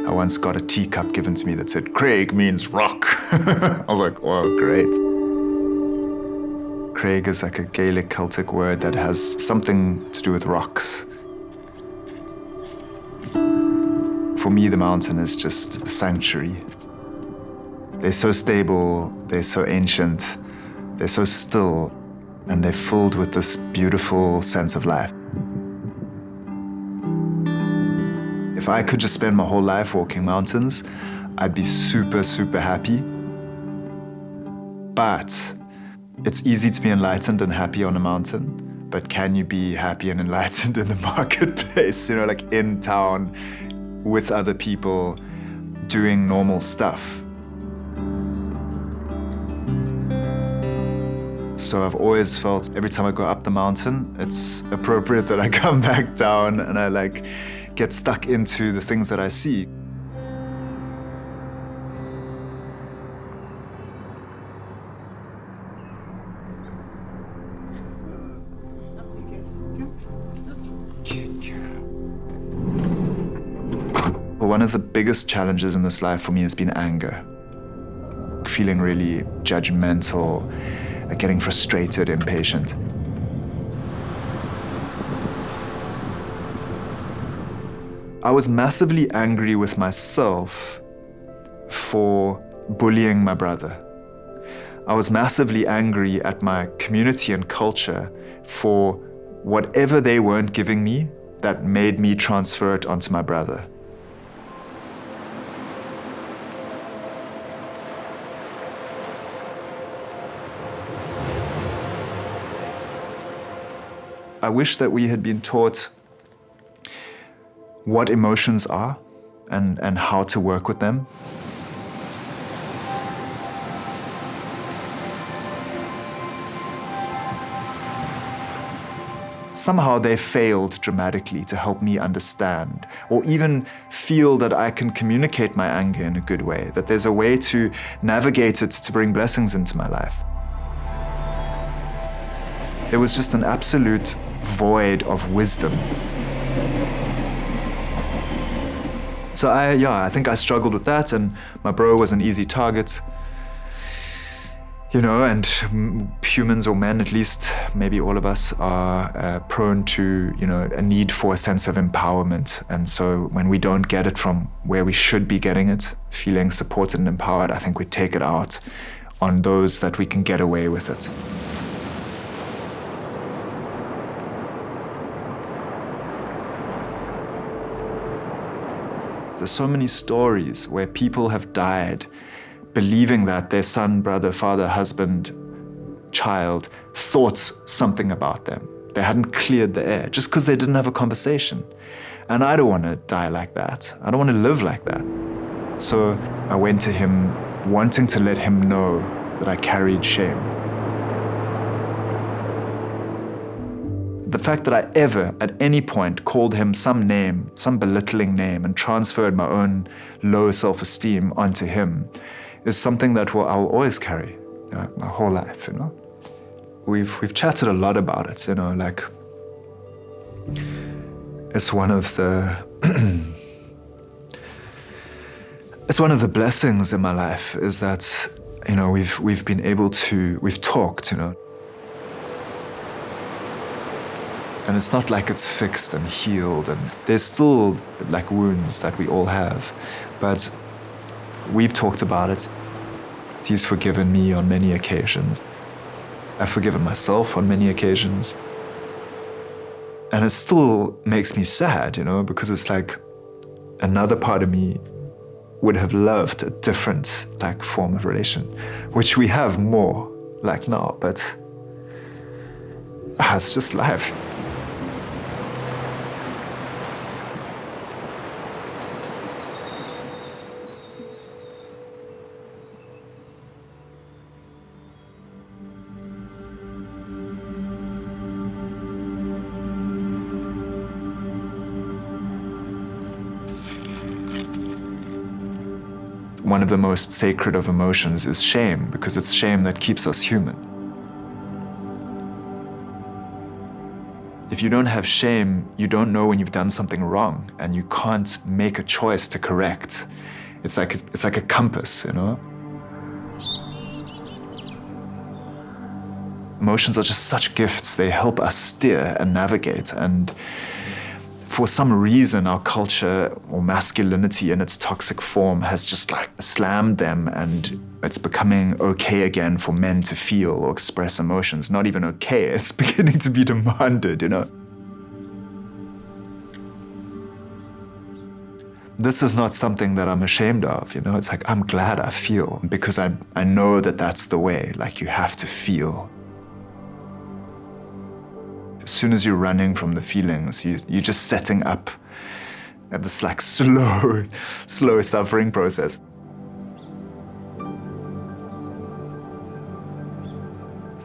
I once got a teacup given to me that said, "Craig means rock." I was like, oh, great. Craig is like a Gaelic Celtic word that has something to do with rocks. For me, the mountain is just a sanctuary. They're so stable, they're so ancient, they're so still, and they're filled with this beautiful sense of life. If I could just spend my whole life walking mountains, I'd be super, super happy. But it's easy to be enlightened and happy on a mountain, but can you be happy and enlightened in the marketplace, like in town with other people doing normal stuff? So I've always felt every time I go up the mountain, it's appropriate that I come back down and I get stuck into the things that I see. Well, one of the biggest challenges in this life for me has been anger. Feeling really judgmental, getting frustrated, impatient. I was massively angry with myself for bullying my brother. I was massively angry at my community and culture for whatever they weren't giving me that made me transfer it onto my brother. I wish that we had been taught what emotions are and how to work with them. Somehow they failed dramatically to help me understand or even feel that I can communicate my anger in a good way, that there's a way to navigate it to bring blessings into my life. There was just an absolute void of wisdom. So I think I struggled with that, and my bro was an easy target. And humans, or men at least, maybe all of us are prone to, a need for a sense of empowerment. And so when we don't get it from where we should be getting it, feeling supported and empowered, I think we take it out on those that we can get away with it. There's so many stories where people have died believing that their son, brother, father, husband, child thought something about them. They hadn't cleared the air just because they didn't have a conversation. And I don't want to die like that. I don't want to live like that. So I went to him wanting to let him know that I carried shame. The fact that I ever, at any point, called him some name, some belittling name, and transferred my own low self-esteem onto him is something that I'll always carry my whole life, We've chatted a lot about it, it's one of the it's one of the blessings in my life is that, we've been able to, we've talked, And it's not like it's fixed and healed, and there's still wounds that we all have, but we've talked about it. He's forgiven me on many occasions. I've forgiven myself on many occasions. And it still makes me sad, because it's another part of me would have loved a different form of relation, which we have more now, but it's just life. One of the most sacred of emotions is shame, because it's shame that keeps us human. If If you don't have shame, you don't know when you've done something wrong, and you can't make a choice to correct. It's like a compass, you know? Emotions are just such gifts. They help us steer and navigate. And for some reason, our culture, or masculinity in its toxic form, has just like slammed them, and it's becoming okay again for men to feel or express emotions. Not even okay, it's beginning to be demanded, you know? This is not something that I'm ashamed of, you know? It's like, I'm glad I feel, because I know that that's the way. Like, you have to feel. As soon as you're running from the feelings, you're just setting up this like slow suffering process.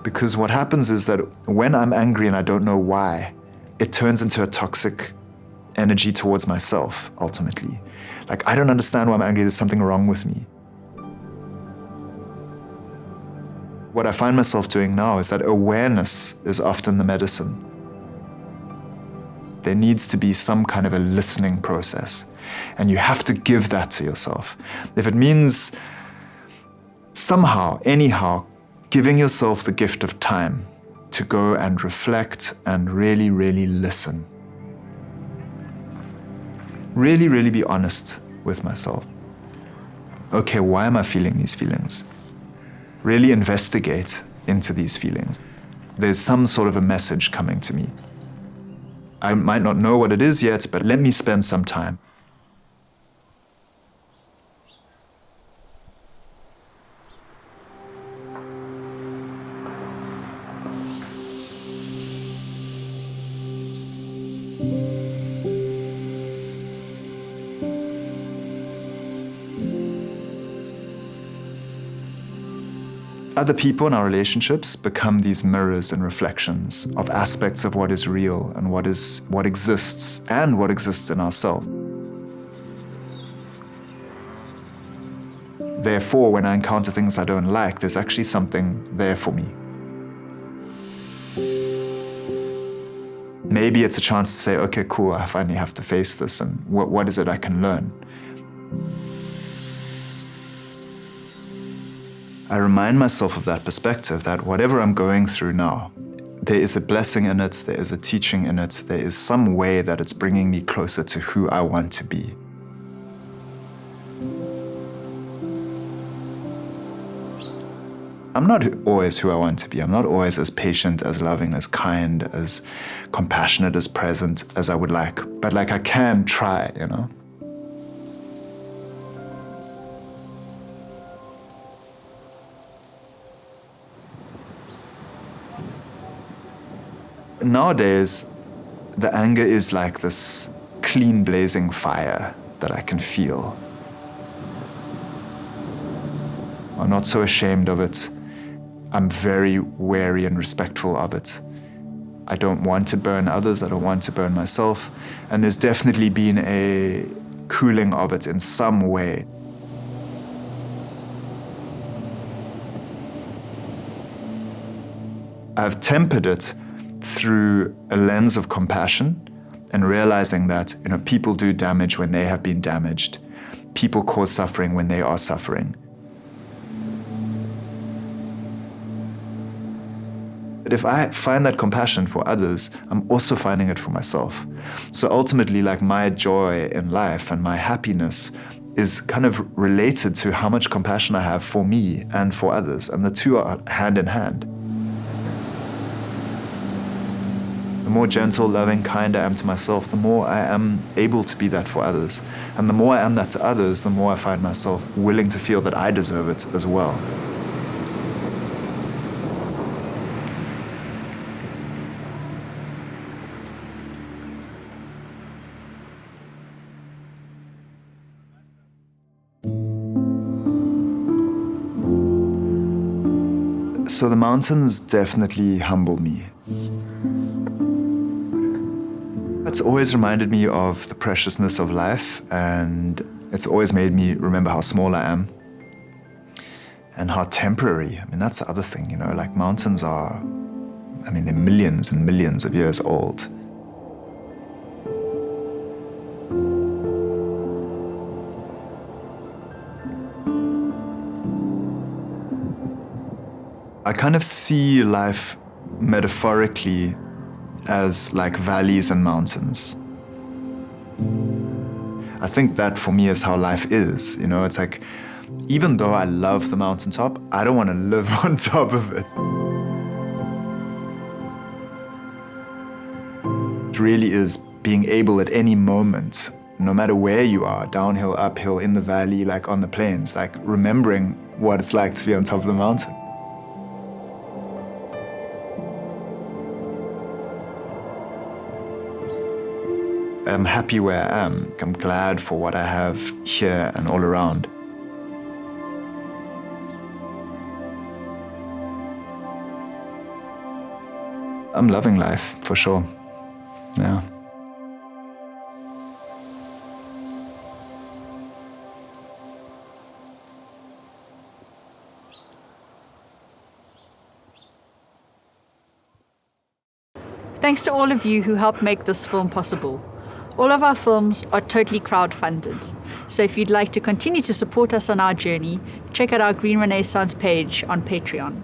Because what happens is that when I'm angry and I don't know why, it turns into a toxic energy towards myself, ultimately. Like, I don't understand why I'm angry, there's something wrong with me. What I find myself doing now is that awareness is often the medicine. There needs to be some kind of a listening process, and you have to give that to yourself. If it means somehow, anyhow, giving yourself the gift of time to go and reflect and really, really listen. Really, really be honest with myself. Okay, why am I feeling these feelings? Really investigate into these feelings. There's some sort of a message coming to me. I might not know what it is yet, but let me spend some time. Other people in our relationships become these mirrors and reflections of aspects of what is real and what exists and what exists in ourselves. Therefore, when I encounter things I don't like, there's actually something there for me. Maybe it's a chance to say, okay, cool, I finally have to face this, and what is it I can learn? I remind myself of that perspective, that whatever I'm going through now, there is a blessing in it, there is a teaching in it, there is some way that it's bringing me closer to who I want to be. I'm not always who I want to be. I'm not always as patient, as loving, as kind, as compassionate, as present as I would like. But like, I can try, you know? Nowadays, the anger is like this clean blazing fire that I can feel. I'm not so ashamed of it. I'm very wary and respectful of it. I don't want to burn others, I don't want to burn myself, and there's definitely been a cooling of it in some way. I've tempered it through a lens of compassion and realizing that, you know, people do damage when they have been damaged. People cause suffering when they are suffering. But if I find that compassion for others, I'm also finding it for myself. So ultimately, like, my joy in life and my happiness is kind of related to how much compassion I have for me and for others, and the two are hand in hand. The more gentle, loving, kind I am to myself, the more I am able to be that for others. And the more I am that to others, the more I find myself willing to feel that I deserve it as well. So the mountains definitely humble me. It's always reminded me of the preciousness of life, and it's always made me remember how small I am and how temporary. I mean, that's the other thing, you know, like, mountains are, I mean, they're millions and millions of years old. I kind of see life metaphorically as like valleys and mountains. I think that for me is how life is. You know, it's like, even though I love the mountaintop, I don't want to live on top of it. It really is being able at any moment, no matter where you are, downhill, uphill, in the valley, like on the plains, like remembering what it's like to be on top of the mountain. I'm happy where I am. I'm glad for what I have here and all around. I'm loving life, for sure. Yeah. Thanks to all of you who helped make this film possible. All of our films are totally crowdfunded, so if you'd like to continue to support us on our journey, check out our Green Renaissance page on Patreon.